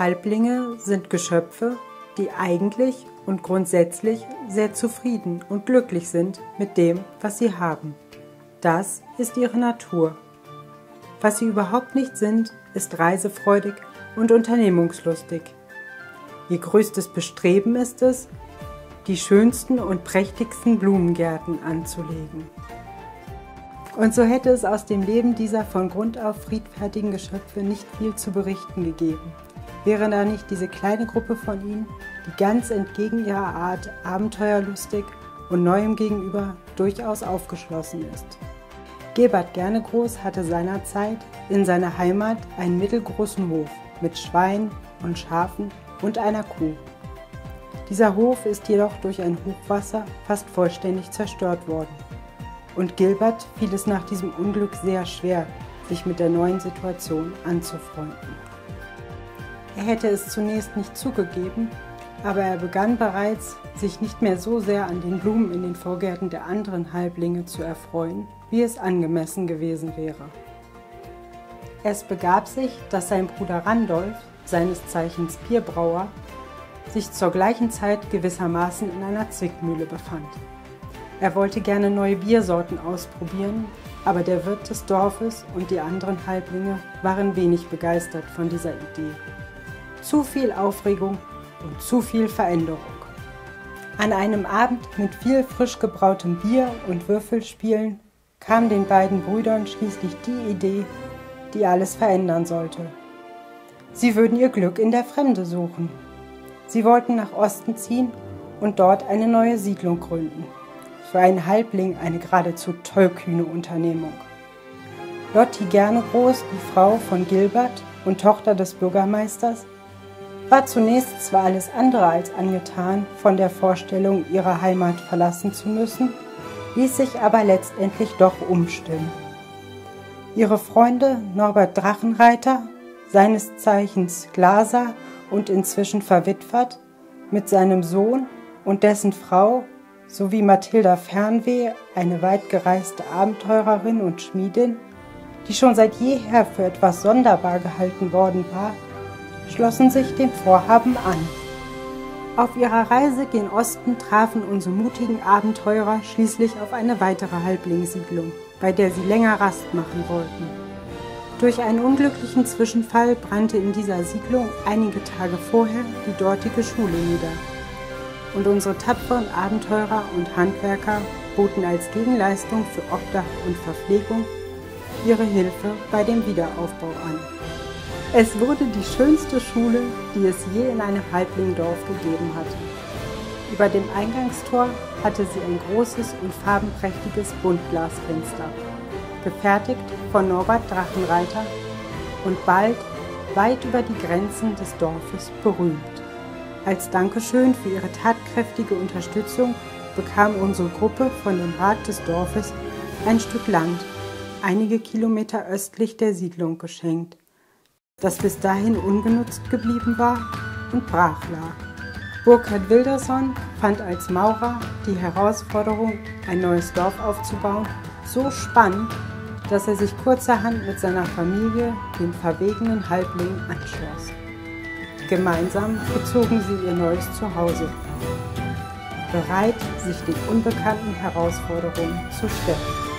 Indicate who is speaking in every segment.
Speaker 1: Halblinge sind Geschöpfe, die eigentlich und grundsätzlich sehr zufrieden und glücklich sind mit dem, was sie haben. Das ist ihre Natur. Was sie überhaupt nicht sind, ist reisefreudig und unternehmungslustig. Ihr größtes Bestreben ist es, die schönsten und prächtigsten Blumengärten anzulegen. Und so hätte es aus dem Leben dieser von Grund auf friedfertigen Geschöpfe nicht viel zu berichten gegeben, wäre da nicht diese kleine Gruppe von ihnen, die ganz entgegen ihrer Art abenteuerlustig und Neuem gegenüber durchaus aufgeschlossen ist. Gilbert Gernegroß hatte seinerzeit in seiner Heimat einen mittelgroßen Hof mit Schweinen und Schafen und einer Kuh. Dieser Hof ist jedoch durch ein Hochwasser fast vollständig zerstört worden. Und Gilbert fiel es nach diesem Unglück sehr schwer, sich mit der neuen Situation anzufreunden. Er hätte es zunächst nicht zugegeben, aber er begann bereits, sich nicht mehr so sehr an den Blumen in den Vorgärten der anderen Halblinge zu erfreuen, wie es angemessen gewesen wäre. Es begab sich, dass sein Bruder Randolph, seines Zeichens Bierbrauer, sich zur gleichen Zeit gewissermaßen in einer Zwickmühle befand. Er wollte gerne neue Biersorten ausprobieren, aber der Wirt des Dorfes und die anderen Halblinge waren wenig begeistert von dieser Idee. Zu viel Aufregung und zu viel Veränderung. An einem Abend mit viel frisch gebrautem Bier und Würfelspielen kam den beiden Brüdern schließlich die Idee, die alles verändern sollte. Sie würden ihr Glück in der Fremde suchen. Sie wollten nach Osten ziehen und dort eine neue Siedlung gründen. Für einen Halbling eine geradezu tollkühne Unternehmung. Lotti Gernegroß, die Frau von Gilbert und Tochter des Bürgermeisters, war zunächst zwar alles andere als angetan von der Vorstellung, ihre Heimat verlassen zu müssen, ließ sich aber letztendlich doch umstimmen. Ihre Freunde Norbert Drachenreiter, seines Zeichens Glaser und inzwischen verwitwet, mit seinem Sohn und dessen Frau, sowie Mathilda Fernweh, eine weitgereiste Abenteurerin und Schmiedin, die schon seit jeher für etwas sonderbar gehalten worden war, schlossen sich dem Vorhaben an. Auf ihrer Reise gen Osten trafen unsere mutigen Abenteurer schließlich auf eine weitere Halblingssiedlung, bei der sie länger Rast machen wollten. Durch einen unglücklichen Zwischenfall brannte in dieser Siedlung einige Tage vorher die dortige Schule nieder. Und unsere tapferen Abenteurer und Handwerker boten als Gegenleistung für Obdach und Verpflegung ihre Hilfe bei dem Wiederaufbau an. Es wurde die schönste Schule, die es je in einem Halblingdorf gegeben hatte. Über dem Eingangstor hatte sie ein großes und farbenprächtiges Buntglasfenster, gefertigt von Norbert Drachenreiter und bald weit über die Grenzen des Dorfes berühmt. Als Dankeschön für ihre tatkräftige Unterstützung bekam unsere Gruppe von dem Rat des Dorfes ein Stück Land, einige Kilometer östlich der Siedlung geschenkt, das bis dahin ungenutzt geblieben war und brach lag. Burkhard Wilderson fand als Maurer die Herausforderung, ein neues Dorf aufzubauen, so spannend, dass er sich kurzerhand mit seiner Familie den verwegenen Halblingen anschloss. Gemeinsam bezogen sie ihr neues Zuhause, bereit, sich den unbekannten Herausforderungen zu stellen.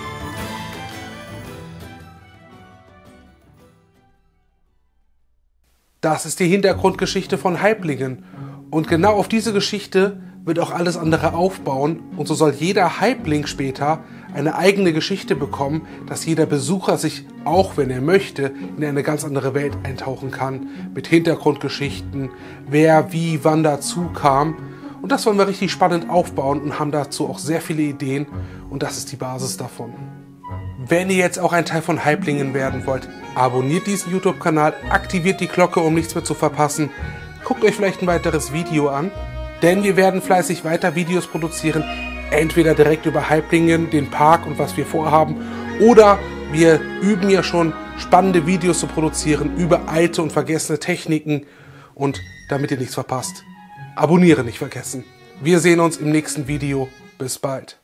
Speaker 2: Das ist die Hintergrundgeschichte von Halblingen. Und genau auf diese Geschichte wird auch alles andere aufbauen. Und so soll jeder Halbling später eine eigene Geschichte bekommen, dass jeder Besucher sich, auch wenn er möchte, in eine ganz andere Welt eintauchen kann. Mit Hintergrundgeschichten, wer, wie, wann dazu kam. Und das wollen wir richtig spannend aufbauen und haben dazu auch sehr viele Ideen. Und das ist die Basis davon. Wenn ihr jetzt auch ein Teil von Halblingen werden wollt, abonniert diesen YouTube-Kanal, aktiviert die Glocke, um nichts mehr zu verpassen. Guckt euch vielleicht ein weiteres Video an, denn wir werden fleißig weiter Videos produzieren, entweder direkt über Halblingen, den Park und was wir vorhaben, oder wir üben ja schon spannende Videos zu produzieren über alte und vergessene Techniken. Und damit ihr nichts verpasst, abonnieren nicht vergessen. Wir sehen uns im nächsten Video. Bis bald.